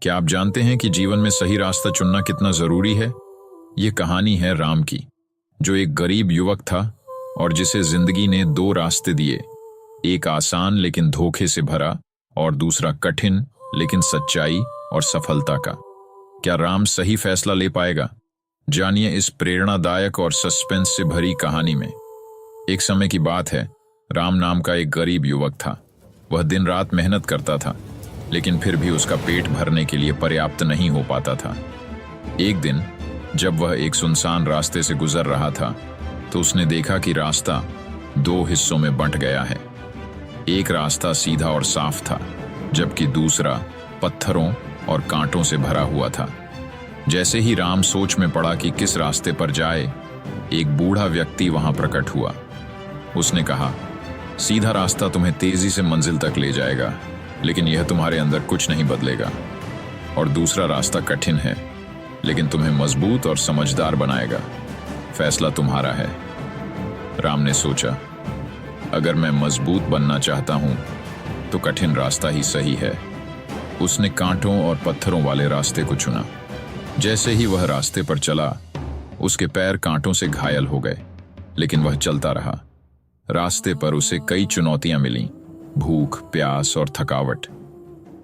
क्या आप जानते हैं कि जीवन में सही रास्ता चुनना कितना जरूरी है? ये कहानी है राम की, जो एक गरीब युवक था और जिसे जिंदगी ने दो रास्ते दिए, एक आसान लेकिन धोखे से भरा और दूसरा कठिन लेकिन सच्चाई और सफलता का। क्या राम सही फैसला ले पाएगा? जानिए इस प्रेरणादायक और सस्पेंस से भरी कहानी में। एक समय की बात है, राम नाम का एक गरीब युवक था। वह दिन रात मेहनत करता था, लेकिन फिर भी उसका पेट भरने के लिए पर्याप्त नहीं हो पाता था। एक दिन जब वह एक सुनसान रास्ते से गुजर रहा था, तो उसने देखा कि रास्ता दो हिस्सों में बंट गया है। एक रास्ता सीधा और साफ था, जबकि दूसरा पत्थरों और कांटों से भरा हुआ था। जैसे ही राम सोच में पड़ा कि किस रास्ते पर जाए, एक बूढ़ा व्यक्ति वहां प्रकट हुआ। उसने कहा, सीधा रास्ता तुम्हें तेजी से मंजिल तक ले जाएगा, लेकिन यह तुम्हारे अंदर कुछ नहीं बदलेगा। और दूसरा रास्ता कठिन है, लेकिन तुम्हें मजबूत और समझदार बनाएगा। फैसला तुम्हारा है। राम ने सोचा, अगर मैं मजबूत बनना चाहता हूं तो कठिन रास्ता ही सही है। उसने कांटों और पत्थरों वाले रास्ते को चुना। जैसे ही वह रास्ते पर चला, उसके पैर कांटों से घायल हो गए, लेकिन वह चलता रहा। रास्ते पर उसे कई चुनौतियां मिलीं, भूख, प्यास और थकावट।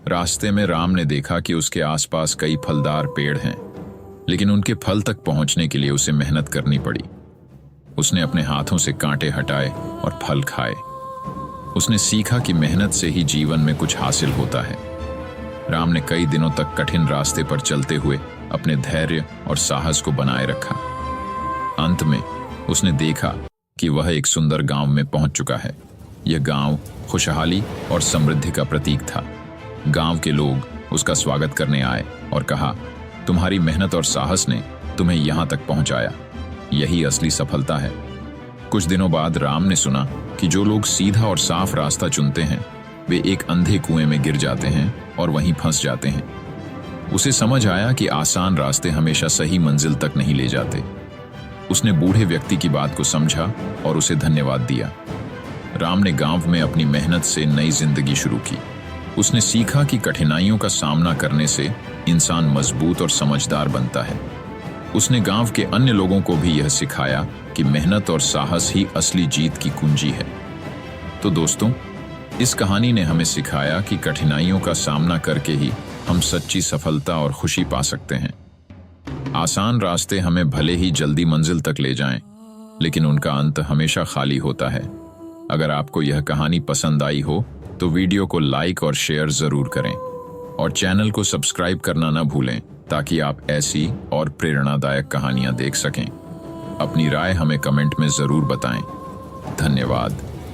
रास्ते में राम ने देखा कि उसके आसपास कई फलदार पेड़ हैं, लेकिन उनके फल तक पहुंचने के लिए उसे मेहनत करनी पड़ी। उसने अपने हाथों से कांटे हटाए और फल खाए। उसने सीखा कि मेहनत से ही जीवन में कुछ हासिल होता है। राम ने कई दिनों तक कठिन रास्ते पर चलते हुए अपने धैर्य और साहस को बनाए रखा। अंत में उसने देखा कि वह एक सुंदर गांव में पहुंच चुका है। यह गांव खुशहाली और समृद्धि का प्रतीक था। गांव के लोग उसका स्वागत करने आए और कहा, तुम्हारी मेहनत और साहस ने तुम्हें यहां तक पहुंचाया। यही असली सफलता है। कुछ दिनों बाद राम ने सुना कि जो लोग सीधा और साफ रास्ता चुनते हैं, वे एक अंधे कुएं में गिर जाते हैं और वहीं फंस जाते हैं। उसे समझ आया कि आसान रास्ते हमेशा सही मंजिल तक नहीं ले जाते। उसने बूढ़े व्यक्ति की बात को समझा और उसे धन्यवाद दिया। राम ने गांव में अपनी मेहनत से नई जिंदगी शुरू की। उसने सीखा कि कठिनाइयों का सामना करने से इंसान मजबूत और समझदार बनता है। उसने गांव के अन्य लोगों को भी यह सिखाया कि मेहनत और साहस ही असली जीत की कुंजी है। तो दोस्तों, इस कहानी ने हमें सिखाया कि कठिनाइयों का सामना करके ही हम सच्ची सफलता और खुशी पा सकते हैं। आसान रास्ते हमें भले ही जल्दी मंजिल तक ले जाएं, लेकिन उनका अंत हमेशा खाली होता है। अगर आपको यह कहानी पसंद आई हो तो वीडियो को लाइक और शेयर जरूर करें और चैनल को सब्सक्राइब करना न भूलें, ताकि आप ऐसी और प्रेरणादायक कहानियां देख सकें। अपनी राय हमें कमेंट में जरूर बताएं। धन्यवाद।